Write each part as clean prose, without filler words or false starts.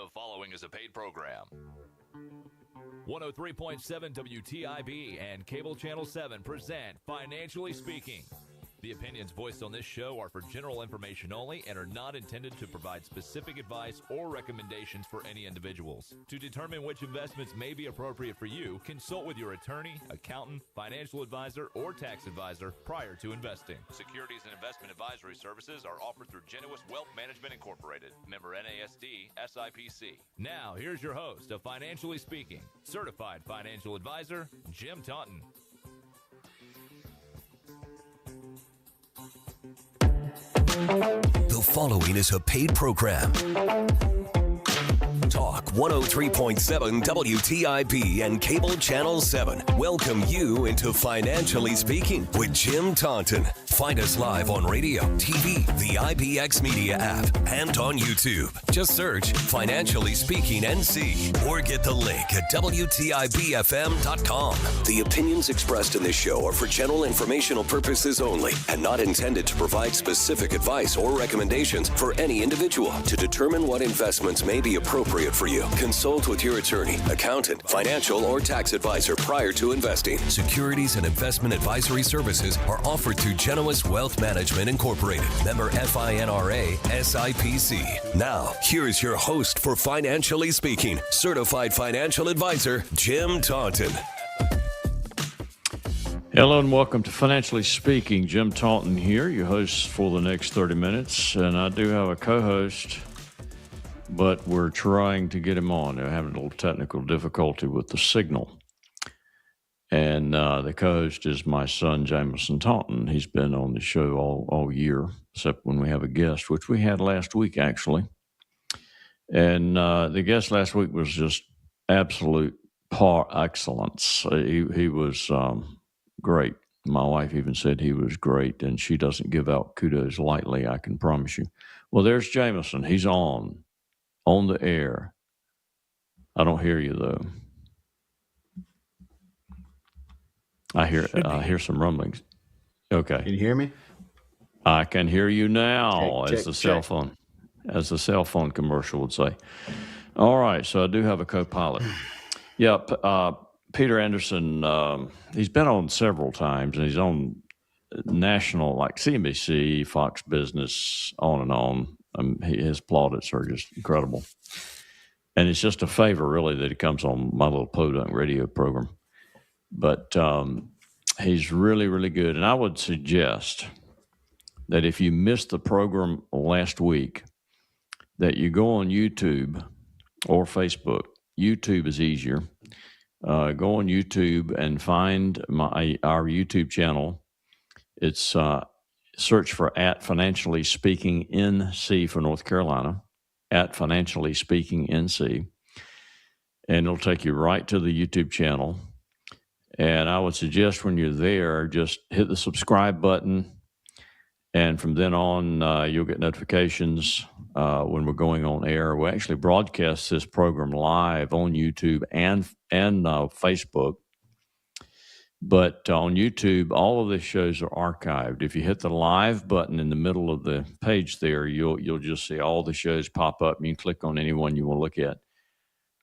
The following is a paid program. 103.7 WTIB and Cable Channel 7 present Financially Speaking. The opinions voiced on this show are for general information only and are not intended to provide specific advice or recommendations for any individuals. To determine which investments may be appropriate for you, consult with your attorney, accountant, financial advisor, or tax advisor prior to investing. Securities and investment advisory services are offered through Genuous Wealth Management Incorporated, member NASD, SIPC. Now, here's your host of Financially Speaking, certified financial advisor, Jim Taunton. The following is a paid program. Talk 103.7 WTIB and Cable Channel 7 welcome you into Financially Speaking with Jim Taunton. Find us live on radio, TV, the IBX Media app, and on YouTube. Just search Financially Speaking NC or get the link at WTIBFM.com. The opinions expressed in this show are for general informational purposes only and not intended to provide specific advice or recommendations for any individual. To determine what investments may be appropriate for you, consult with your attorney, accountant, financial, or tax advisor prior to investing. Securities and investment advisory services are offered through Genuous Wealth Management Incorporated, member FINRA, SIPC. Now, here's your host for Financially Speaking, certified financial advisor, Jim Taunton. Hello and welcome to Financially Speaking. Jim Taunton here, your host for the next 30 minutes. And I do have a co-host, but we're trying to get him on. They're having a little technical difficulty with the signal. And the co-host is my son, Jameson Taunton. He's been on the show all year, except when we have a guest, which we had last week, actually. And the guest last week was just absolute par excellence. He was great. My wife even said he was great, and she doesn't give out kudos lightly, I can promise you. Well, there's Jameson. He's on the air. I don't hear you, though. I hear some rumblings. Okay. Can you hear me? I can hear you now, check, as the cell phone commercial would say. All right, so I do have a co-pilot. Yeah, Peter Anderson, he's been on several times, and he's on national, like CNBC, Fox Business, on and on. His plaudits are just incredible. And it's just a favor, really, that he comes on my little podunk radio program. But he's really, really good. And I would suggest that if you missed the program last week, that you go on YouTube or Facebook. YouTube is easier. Go on YouTube and find our YouTube channel. It's search for @Financially Speaking NC for North Carolina, @Financially Speaking NC, and it'll take you right to the YouTube channel. And I would suggest when you're there, just hit the subscribe button. And from then on, you'll get notifications when we're going on air. We actually broadcast this program live on YouTube and Facebook. But on YouTube, all of the shows are archived. If you hit the live button in the middle of the page there, you'll just see all the shows pop up. You can click on any one you want to look at.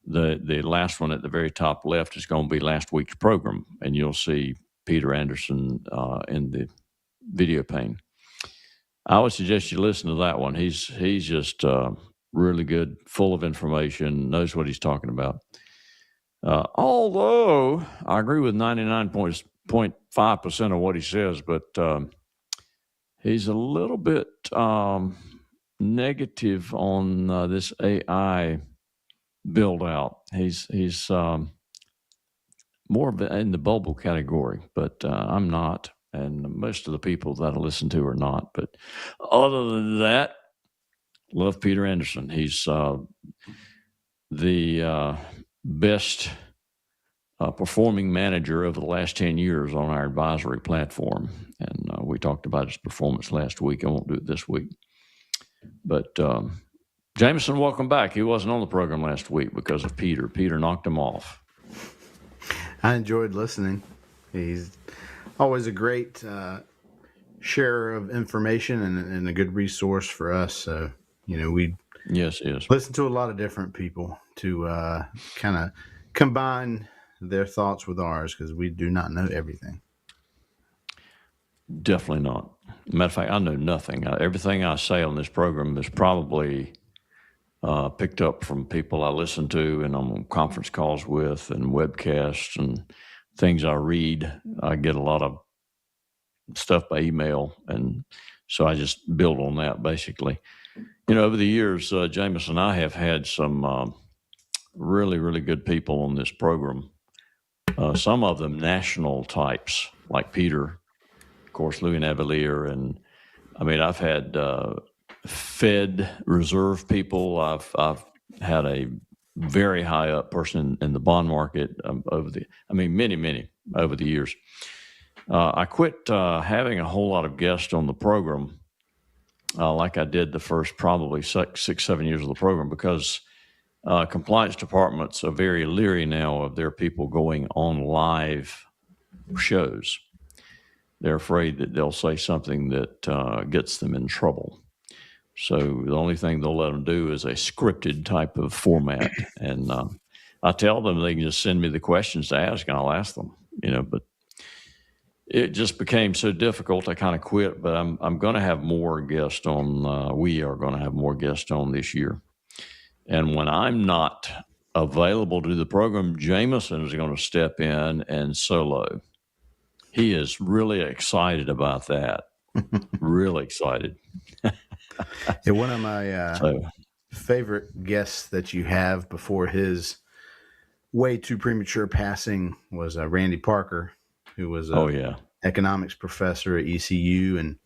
The last one at the very top left is going to be last week's program, and you'll see Peter Anderson in the video pane. I would suggest you listen to that one. He's just really good, full of information, knows what he's talking about. Although I agree with 99.5% of what he says, but he's a little bit negative on this AI build out. He's more in the bubble category, but I'm not, and most of the people that I listen to are not. But other than that, love Peter Anderson. He's the best performing manager of the last 10 years on our advisory platform, and we talked about his performance last week. I won't do it this week, but Jameson, welcome back. He wasn't on the program last week because of Peter. Peter knocked him off. I enjoyed listening. He's always a great sharer of information and a good resource for us. So, we Yes, yes. listen to a lot of different people to kind of combine their thoughts with ours, because we do not know everything. Definitely not. Matter of fact, I know nothing. Everything I say on this program is probably picked up from people I listen to and on conference calls with and webcasts and things I read. I get a lot of stuff by email, and so I just build on that basically. Over the years, Jameis and I have had some really, really good people on this program. Some of them national types, like Peter, of course, Louis Navalier, and I've had Fed Reserve people. I've had a very high up person in the bond market many over the years. I quit having a whole lot of guests on the program, like I did the first probably 6-7 years of the program, because compliance departments are very leery now of their people going on live shows. They're afraid that they'll say something that gets them in trouble. So the only thing they'll let them do is a scripted type of format. And I tell them they can just send me the questions to ask, and I'll ask them, but it just became so difficult. I kind of quit, but I'm going to have more guests on. We are going to have more guests on this year. And when I'm not available to do the program, Jameson is going to step in and solo. He is really excited about that. Really excited. Yeah, one of my favorite guests that you have before his way too premature passing was Randy Parker, who was an economics professor at ECU, and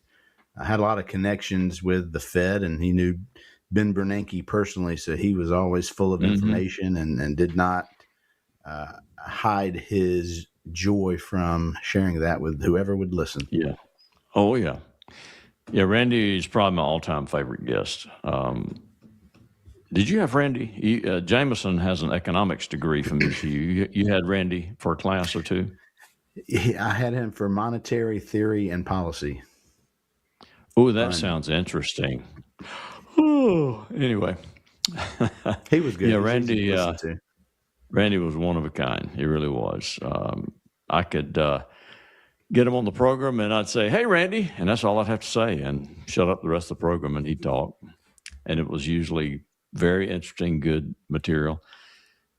had a lot of connections with the Fed, and he knew Ben Bernanke personally, so he was always full of information and did not hide his joy from sharing that with whoever would listen. Yeah. Oh, yeah. Yeah, Randy is probably my all-time favorite guest. Did you have Randy? Jameson has an economics degree from ECU. You had Randy for a class or two? I had him for monetary theory and policy. Oh, that sounds interesting. Oh, anyway. He was good. Yeah, Randy was one of a kind. He really was. I could get him on the program, and I'd say, "Hey, Randy," and that's all I'd have to say, and shut up the rest of the program, and he'd talk. And it was usually very interesting, good material.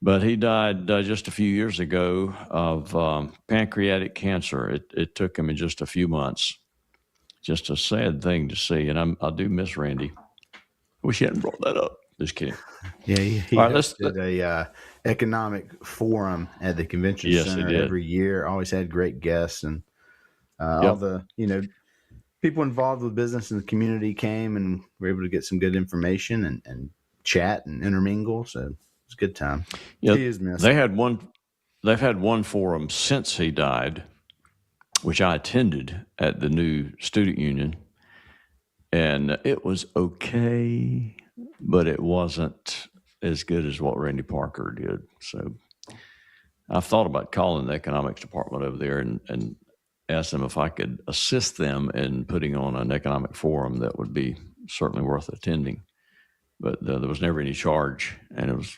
But he died just a few years ago of pancreatic cancer. It took him in just a few months. Just a sad thing to see, and I do miss Randy. Wish he hadn't brought that up. Just kidding. Yeah, he hosted a economic forum at the convention center every year. Always had great guests, and all the people involved with business in the community came and were able to get some good information and chat and intermingle. So it's a good time. Yeah, he is missed. They've had one forum since he died, which I attended at the new student union, and it was okay, but it wasn't as good as what Randy Parker did. So I've thought about calling the economics department over there and ask them if I could assist them in putting on an economic forum that would be certainly worth attending. But there was never any charge, and it was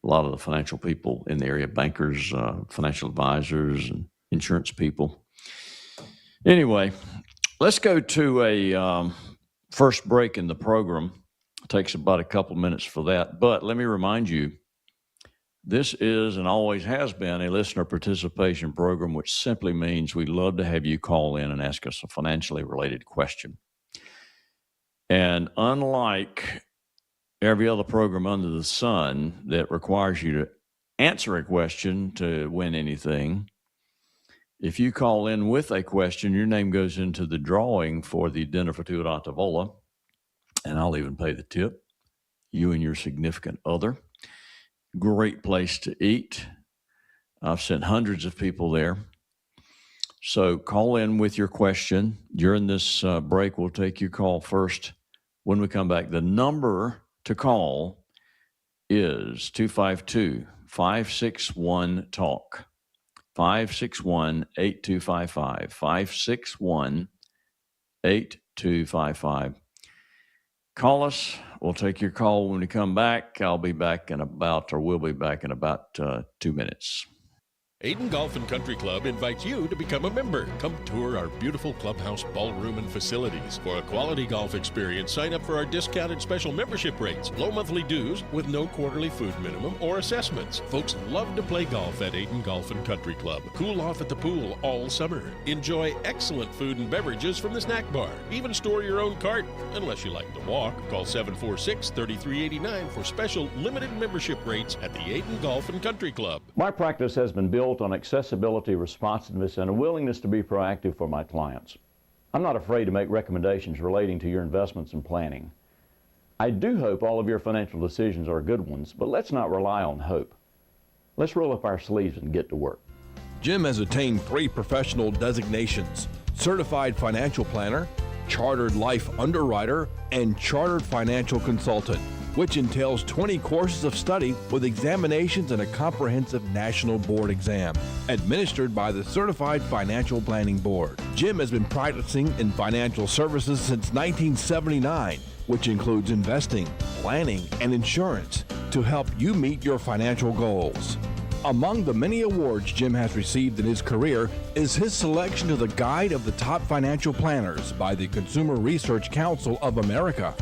a lot of the financial people in the area, bankers, financial advisors, and insurance people. Anyway, let's go to a first break in the program. It takes about a couple minutes for that. But let me remind you, this is and always has been a listener participation program, which simply means we'd love to have you call in and ask us a financially related question. And unlike every other program under the sun that requires you to answer a question to win anything, if you call in with a question, your name goes into the drawing for the dinner for two at Atavola, and I'll even pay the tip. You and your significant other. Great place to eat. I've sent hundreds of people there. So call in with your question. During this break, we'll take your call first. When we come back, the number to call is 252-561-TALK. 561-8255. 561-8255. call us. We'll take your call when we come back. We'll be back in about 2 minutes. Ayden Golf and Country Club invites you to become a member. Come tour our beautiful clubhouse, ballroom, and facilities. For a quality golf experience, sign up for our discounted special membership rates, low monthly dues with no quarterly food minimum or assessments. Folks love to play golf at Ayden Golf and Country Club. Cool off at the pool all summer. Enjoy excellent food and beverages from the snack bar. Even store your own cart, unless you like to walk. Call 746-3389 for special limited membership rates at the Ayden Golf and Country Club. My practice has been built on accessibility, responsiveness, and a willingness to be proactive for my clients. I'm not afraid to make recommendations relating to your investments and planning. I do hope all of your financial decisions are good ones, but let's not rely on hope. Let's roll up our sleeves and get to work. Jim has attained 3 professional designations: Certified Financial Planner, Chartered Life Underwriter, and Chartered Financial Consultant, which entails 20 courses of study with examinations and a comprehensive national board exam, administered by the Certified Financial Planning Board. Jim has been practicing in financial services since 1979, which includes investing, planning, and insurance to help you meet your financial goals. Among the many awards Jim has received in his career is his selection to the Guide of the Top Financial Planners by the Consumer Research Council of America.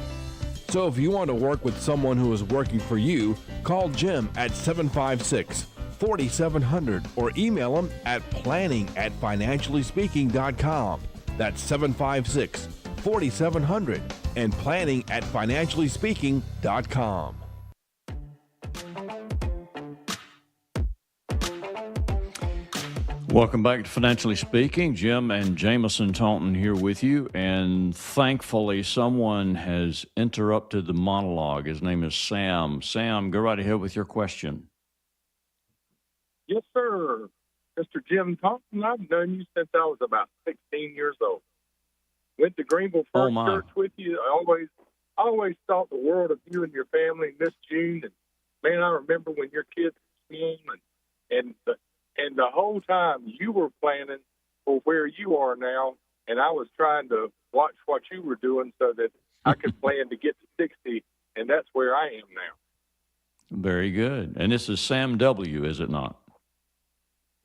So if you want to work with someone who is working for you, call Jim at 756-4700 or email him at planning@financiallyspeaking.com. That's 756-4700 and planning@financiallyspeaking.com. Welcome back to Financially Speaking. Jim and Jameson Taunton here with you, and thankfully someone has interrupted the monologue. His name is Sam. Sam, go right ahead with your question. Yes, sir. Mr. Jim Taunton, I've known you since I was about 16 years old. Went to Greenville First Church with you. I always thought the world of you and your family, Miss June. And man, I remember when your kids were small and the whole time you were planning for where you are now, and I was trying to watch what you were doing so that I could plan to get to 60, and that's where I am now. Very good. And this is Sam W., is it not?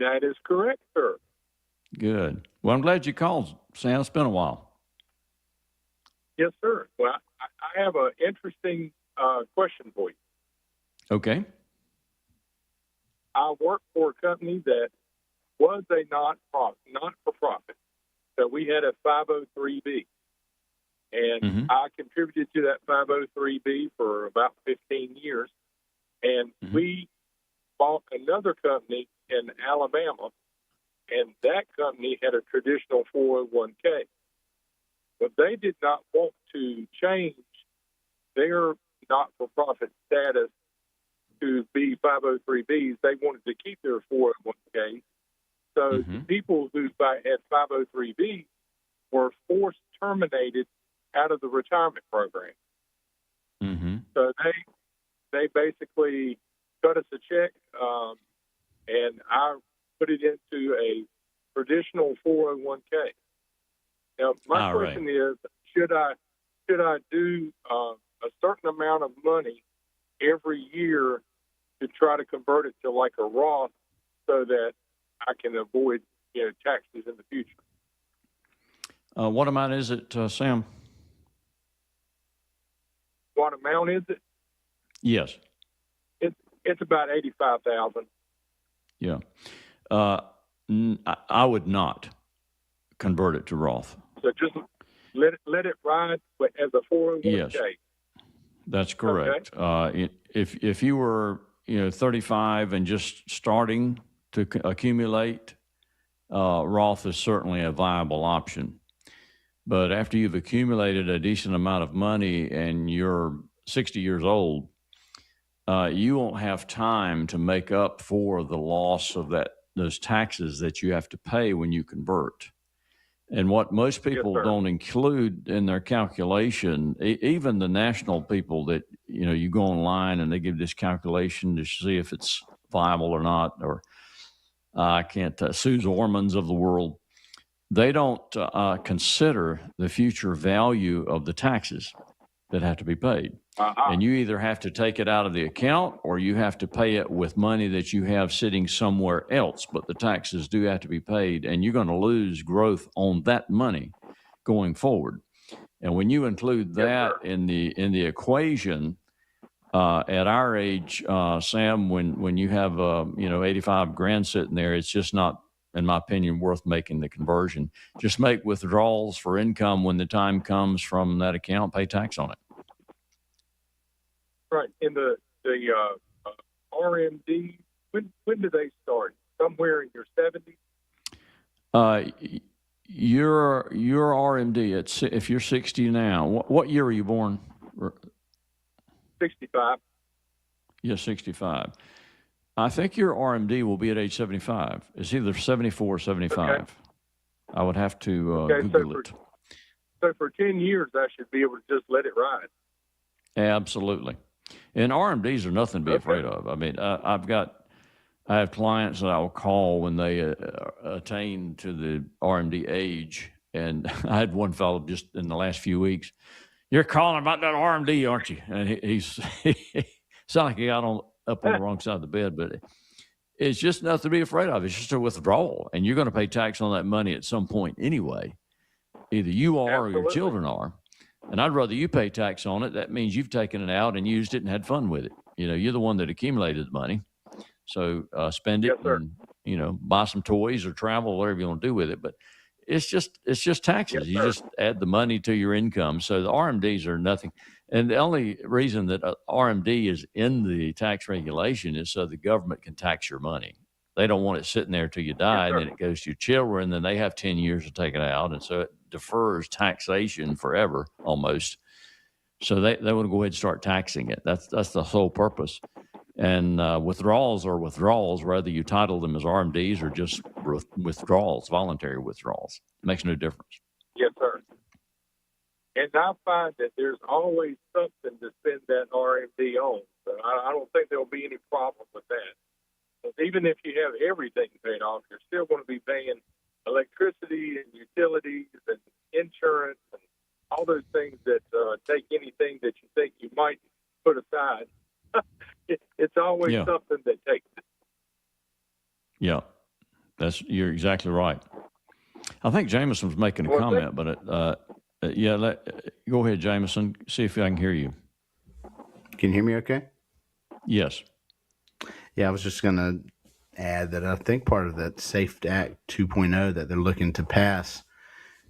That is correct, sir. Good. Well, I'm glad you called, Sam. It's been a while. Yes, sir. Well, I have an interesting question for you. Okay. I work for a company that was a not-for-profit. So we had a 503B. And I contributed to that 503B for about 15 years. And we bought another company in Alabama, and that company had a traditional 401k. But they did not want to change their not-for-profit status to be 503Bs. They wanted to keep their 401k. So the people who had 503Bs were forced terminated out of the retirement program. So they basically cut us a check, and I put it into a traditional 401k. Now, my question is, should I do a certain amount of money every year to try to convert it to like a Roth so that I can avoid taxes in the future? What amount is it, Sam? What amount is it? Yes. It's about $85,000. Yeah. I would not convert it to Roth. So just let it ride as a 401k. Yes, that's correct. Okay. If you were 35 and just starting to accumulate, Roth is certainly a viable option. But after you've accumulated a decent amount of money and you're 60 years old, you won't have time to make up for the loss of those taxes that you have to pay when you convert. And what most people don't include in their calculation, even the national people that, you go online and they give this calculation to see if it's viable or not, or Suze Ormans of the world, they don't consider the future value of the taxes. that have to be paid. And you either have to take it out of the account or you have to pay it with money that you have sitting somewhere else. But the taxes do have to be paid, and you're going to lose growth on that money going forward. And when you include that in the equation, at our age, Sam, when you have 85 grand sitting there, it's just not, in my opinion, worth making the conversion. Just make withdrawals for income when the time comes from that account. Pay tax on it. Right. In the RMD, when do they start? Somewhere in your 70s? Your RMD, if you're 60 now, what year were you born? 65. Yeah, 65. I think your RMD will be at age 75. It's either 74 or 75. Okay. I would have to Google it. So for 10 years, I should be able to just let it ride. Absolutely. And RMDs are nothing to be afraid of. I mean, I have clients that I will call when they attain to the RMD age. And I had one fellow just in the last few weeks. You're calling about that RMD, aren't you? And he sounded like he got up on the wrong side of the bed, but it's just nothing to be afraid of. It's just a withdrawal, and you're going to pay tax on that money at some point anyway. Either you are or your children are. And I'd rather you pay tax on it. That means you've taken it out and used it and had fun with it. You're the one that accumulated the money. So spend it and, buy some toys or travel, whatever you want to do with it. But it's just taxes. You just add the money to your income. So the RMDs are nothing. And the only reason that RMD is in the tax regulation is so the government can tax your money. They don't want it sitting there till you die, and then it goes to your children, then they have 10 years to take it out. And so it defers taxation forever almost. So they want to go ahead and start taxing it. That's the whole purpose. And withdrawals are withdrawals, whether you title them as RMDs or just withdrawals, voluntary withdrawals. It makes no difference. Yes, sir. And I find that there's always something to spend that RMD on. So I don't think there'll be any problem with that. But even if you have everything paid off, you're still going to be paying electricity and utilities and insurance and all those things that take anything that you think you might put aside. It's always something that takes it. Yeah, you're exactly right. I think Jameson was making a comment, but go ahead, Jameson. See if I can hear you. Can you hear me okay? Yes. Yeah, I was just going to add that I think part of that SAFE Act 2.0 that they're looking to pass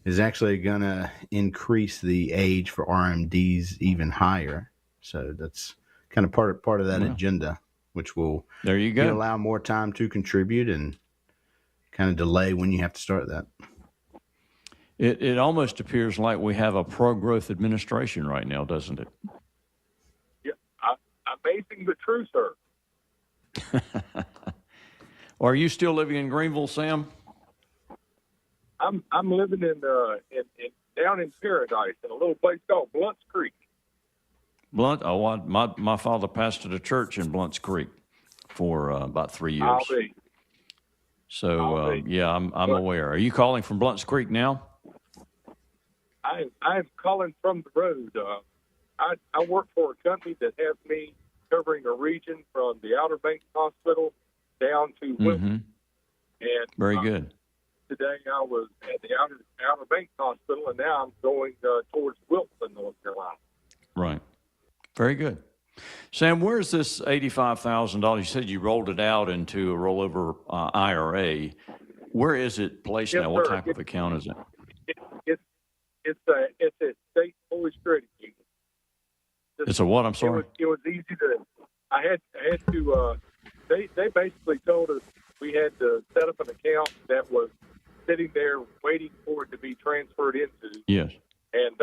is actually going to increase the age for RMDs even higher. So that's kind of part of that agenda, which will allow more time to contribute and kind of delay when you have to start that. It almost appears like we have a pro-growth administration right now, doesn't it? Yeah, amazing but true, sir. Are you still living in Greenville, Sam? I'm living in down in Paradise in a little place called Blunt's Creek. Blunt? Oh, my father pastored a church in Blunt's Creek for about 3 years. I'll be. So I'm aware. Are you calling from Blunt's Creek now? I'm calling from the road. I work for a company that has me covering a region from the Outer Banks Hospital down to Wilton. And very good. Today I was at the Outer Banks Hospital, and now I'm going towards Wilton, North Carolina. Right. Very good. Sam, where's this $85,000? You said you rolled it out into a rollover IRA. Where is it placed now? What type of account is it? It's a state Polish credit union. It's a what? I'm sorry. It was easy to. I had to. They basically told us we had to set up an account that was sitting there waiting for it to be transferred into. Yes. And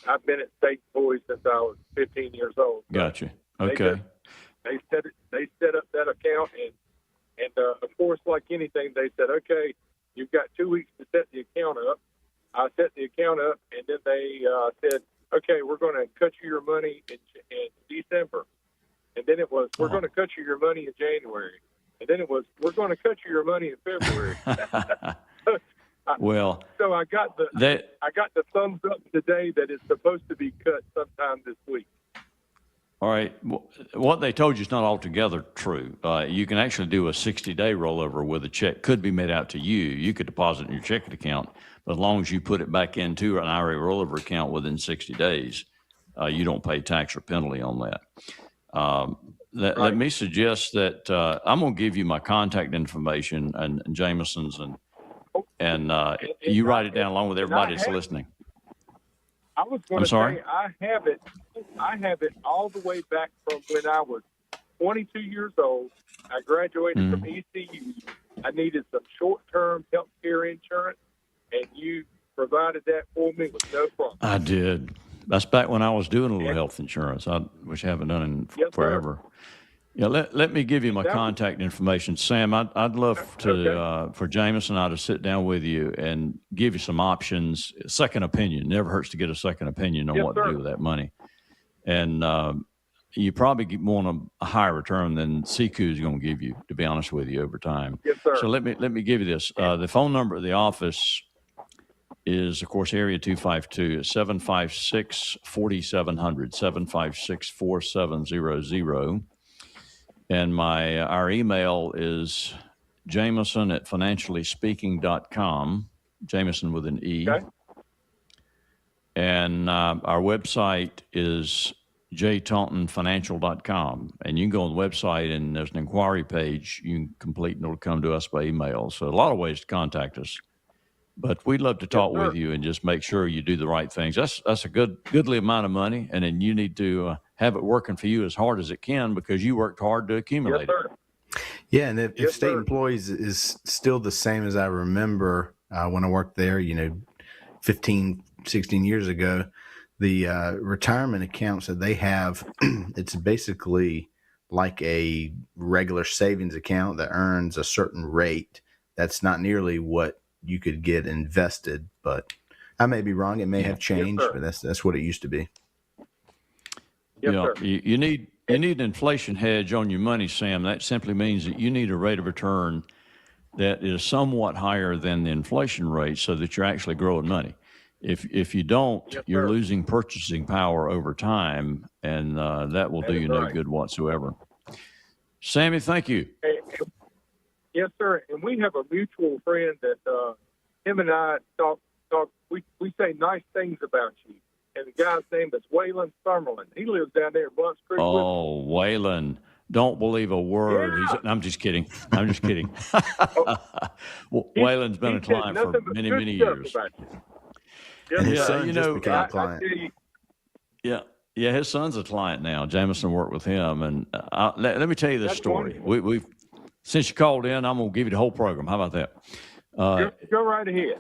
I've been at State Boys since I was 15 years old. So gotcha. Okay. They set up that account, and of course, like anything, they said, okay, you've got 2 weeks to set the account up. I set the account up, and then they said, okay, we're going to cut you your money in December. And then it was, we're going to cut you your money in January. And then it was, we're going to cut you your money in February. Well, so I got the thumbs up today that it's supposed to be cut sometime this week. All right. What they told you is not altogether true. You can actually do a 60-day rollover with a check could be made out to you. You could deposit in your checking account, but as long as you put it back into an IRA rollover account within 60 days, you don't pay tax or penalty on that. Let me suggest that I'm going to give you my contact information and Jameson's, and you write it down along with everybody that's listening. I was going to say I have it all the way back from when I was 22 years old. I graduated from ECU. I needed some short-term health care insurance, and you provided that for me with no problem. I did. That's back when I was doing a little health insurance, which I haven't done in forever. Sir. Yeah, let me give you my contact information, Sam. I'd love to for Jameson and I to sit down with you and give you some options. Second opinion never hurts to get a second opinion on what to do with that money, and you probably want a higher return than CQ is going to give you. To be honest with you, over time. Yes, sir. So let me give you this. The phone number of the office is, of course, area 252 756-4700 756-4700. And our email is jameson@financiallyspeaking.com, Jameson with an E. Okay. And our website is jtauntonfinancial.com. And you can go on the website and there's an inquiry page you can complete and it'll come to us by email. So a lot of ways to contact us. But we'd love to talk with you and just make sure you do the right things. That's a goodly amount of money, and then you need to have it working for you as hard as it can because you worked hard to accumulate it. Yeah, and if state employees is still the same as I remember when I worked there, 15, 16 years ago, the retirement accounts that they have, it's basically like a regular savings account that earns a certain rate. That's not nearly what you could get invested, but I may be wrong. It may have changed, but that's what it used to be. You need an inflation hedge on your money, Sam. That simply means that you need a rate of return that is somewhat higher than the inflation rate so that you're actually growing money. If you don't, you're losing purchasing power over time, and that will do you no good whatsoever. Sammy, thank you. Yes, sir. And we have a mutual friend that him and I talk. We say nice things about you. And the guy's name is Waylon Summerlin. He lives down there in Blunt's Creek. Oh, Waylon. Don't believe a word. Yeah. I'm just kidding. Waylon's been a client for many, many years. And his son just became a client. Yeah, his son's a client now. Jameson worked with him. And let me tell you this story. We've since you called in, I'm going to give you the whole program. How about that? Go right ahead.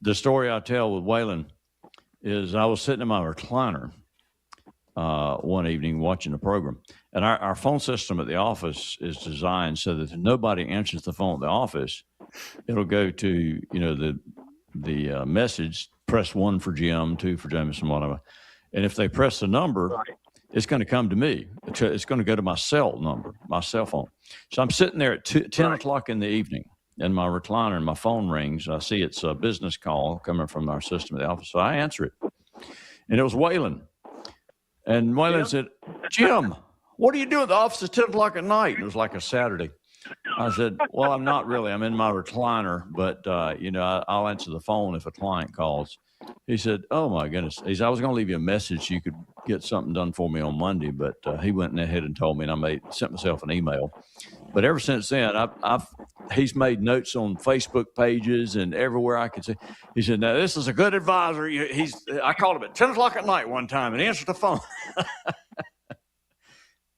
The story I tell with Waylon is I was sitting in my recliner one evening watching the program. And our phone system at the office is designed so that if nobody answers the phone at the office, it'll go to, the message, press 1 for Jim, 2 for Jameson, whatever. And if they press the number, it's going to come to me. It's going to go to my cell phone. So I'm sitting there at 10 o'clock in the evening in my recliner and my phone rings. I see it's a business call coming from our system at the office. So I answer it. And it was Waylon. And Waylon said, Jim, what are you doing at the office at 10 o'clock at night? And it was like a Saturday. I said, well, I'm not really. I'm in my recliner, but, I'll answer the phone if a client calls. He said, oh, my goodness. He said, I was going to leave you a message. You could get something done for me on Monday, but he went ahead and told me, and I sent myself an email. But ever since then, he's made notes on Facebook pages and everywhere I could see. He said, now, this is a good advisor. I called him at 10 o'clock at night one time and answered the phone.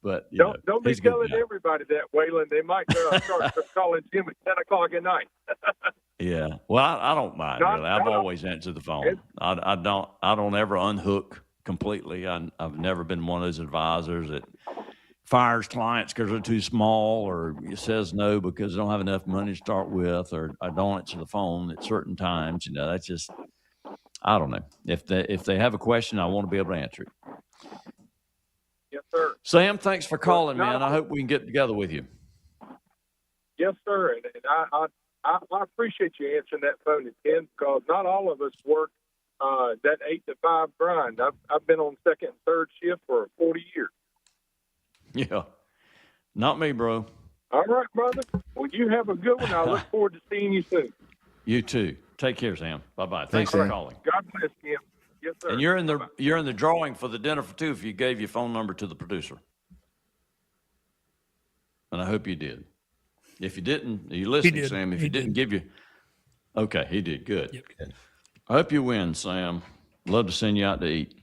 But don't be telling everybody that, Waylon. They might start calling Jim at 10 o'clock at night. Yeah. Well, I don't mind, really. I've always answered the phone. I don't ever unhook completely. I've never been one of those advisors that fires clients because they're too small, or says no because they don't have enough money to start with, or I don't answer the phone at certain times. That's just, I don't know. If they have a question, I want to be able to answer it. Yes, sir. Sam, thanks for calling, man. I hope we can get together with you. Yes, sir. And I appreciate you answering that phone at 10 because not all of us work that 8 to 5 grind. I've been on second and third shift for 40 years. Yeah. Not me, bro. All right, brother. Well, you have a good one. I look forward to seeing you soon. You too. Take care, Sam. Bye-bye. Thanks for Sam. calling. God bless you. Yes, sir. And you're in the drawing for the dinner for two if you gave your phone number to the producer. And I hope you did. If you didn't, you listening, Sam. If he didn't give you, okay, he did. Good. Yep. Good. I hope you win, Sam. Love to send you out to eat.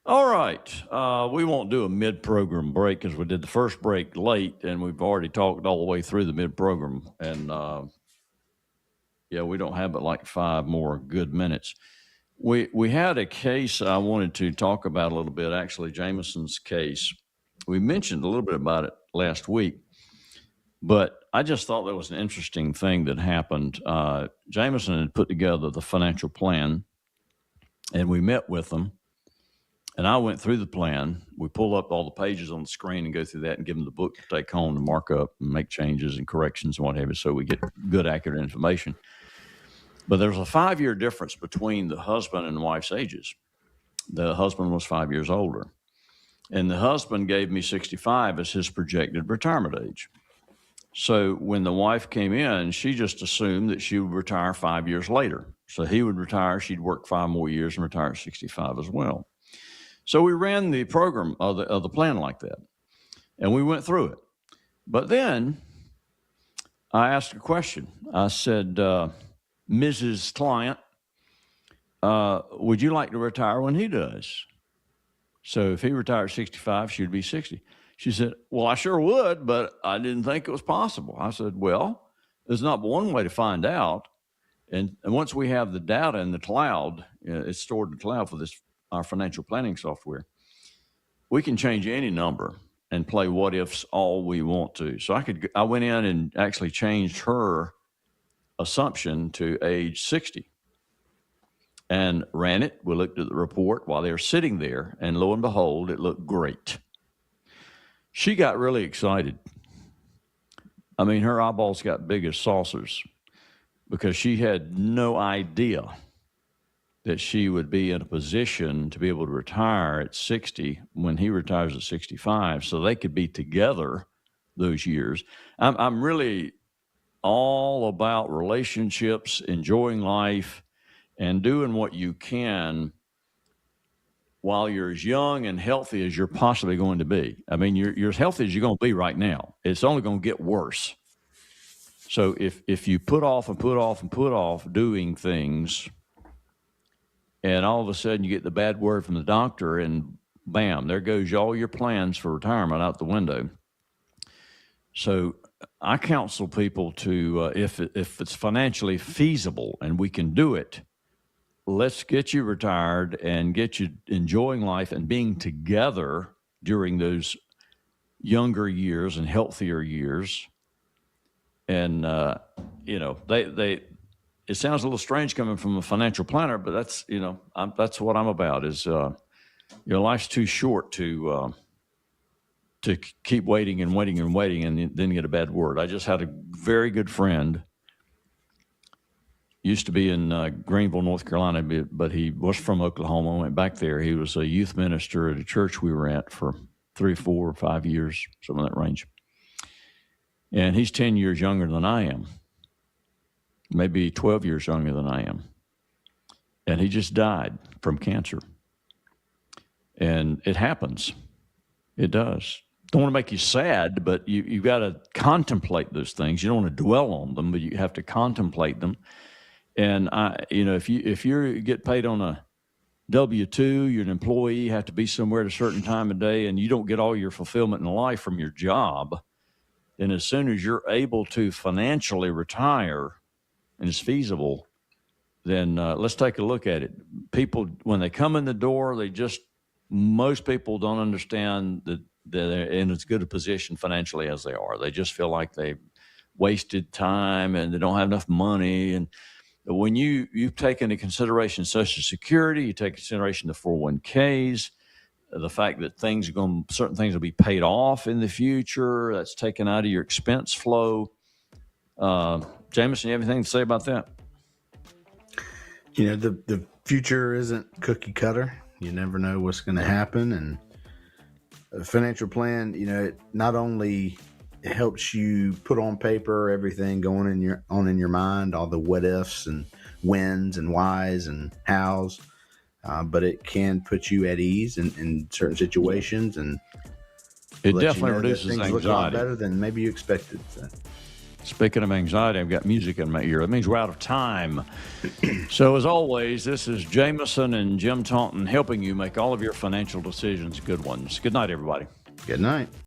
All right. We won't do a mid-program break because we did the first break late, and we've already talked all the way through the mid-program. And, we don't have but like 5 more good minutes. We had a case I wanted to talk about a little bit, actually, Jameson's case. We mentioned a little bit about it last week, but I just thought that was an interesting thing that happened. Jameson had put together the financial plan, and we met with them. And I went through the plan. We pull up all the pages on the screen and go through that and give them the book to take home to mark up and make changes and corrections and what have you, so we get good, accurate information. But there's a 5-year difference between the husband and the wife's ages. The husband was 5 years older. And the husband gave me 65 as his projected retirement age. So when the wife came in, she just assumed that she would retire 5 years later. So he would retire, she'd work 5 more years and retire at 65 as well. So we ran the program of the plan like that, and we went through it. But then I asked a question. I said, Mrs. Client, would you like to retire when he does? So if he retired at 65, she'd be 60. She said, well, I sure would, but I didn't think it was possible. I said, well, there's not one way to find out. And once we have the data in the cloud, it's stored in the cloud for our financial planning software, we can change any number and play what ifs all we want to. So I went in and actually changed her assumption to age 60 and ran it. We looked at the report while they were sitting there, and lo and behold, it looked great. She got really excited. I mean, her eyeballs got big as saucers because she had no idea that she would be in a position to be able to retire at 60 when he retires at 65, so they could be together those years. I'm really all about relationships, enjoying life, and doing what you can while you're as young and healthy as you're possibly going to be. I mean, you're as healthy as you're going to be right now. It's only going to get worse. So if you put off and put off and put off doing things, and all of a sudden you get the bad word from the doctor, and bam, there goes all your plans for retirement out the window. So I counsel people to, if it's financially feasible and we can do it, let's get you retired and get you enjoying life and being together during those younger years and healthier years. And, it sounds a little strange coming from a financial planner, but that's, that's what I'm about is, your life's too short to keep waiting and waiting and waiting and then get a bad word. I just had a very good friend, used to be in Greenville, North Carolina, but he was from Oklahoma, went back there. He was a youth minister at a church we were at for 3, 4, or 5 years, something in that range. And he's 10 years younger than I am. Maybe 12 years younger than I am. And he just died from cancer. And it happens. It does. Don't want to make you sad, but you've got to contemplate those things. You don't want to dwell on them, but you have to contemplate them. And if you get paid on a W-2, you're an employee, you have to be somewhere at a certain time of day, and you don't get all your fulfillment in life from your job, then as soon as you're able to financially retire and it's feasible, then let's take a look at it. People, when they come in the door, most people don't understand that they're in as good a position financially as they are. They just feel like they've wasted time and they don't have enough money. And when you take into consideration Social Security, you take into consideration the 401ks, the fact that certain things will be paid off in the future, that's taken out of your expense flow. Jameson, you have anything to say about that? You know, the future isn't cookie cutter. You never know what's going to happen. And a financial plan, you know, it not only helps you put on paper everything going in your mind, all the what ifs and whens and whys and hows, but it can put you at ease in certain situations, and it definitely reduces things anxiety. Look a lot better than maybe you expected. So. Speaking of anxiety, I've got music in my ear. That means we're out of time. So as always, this is Jameson and Jim Taunton helping you make all of your financial decisions good ones. Good night, everybody. Good night.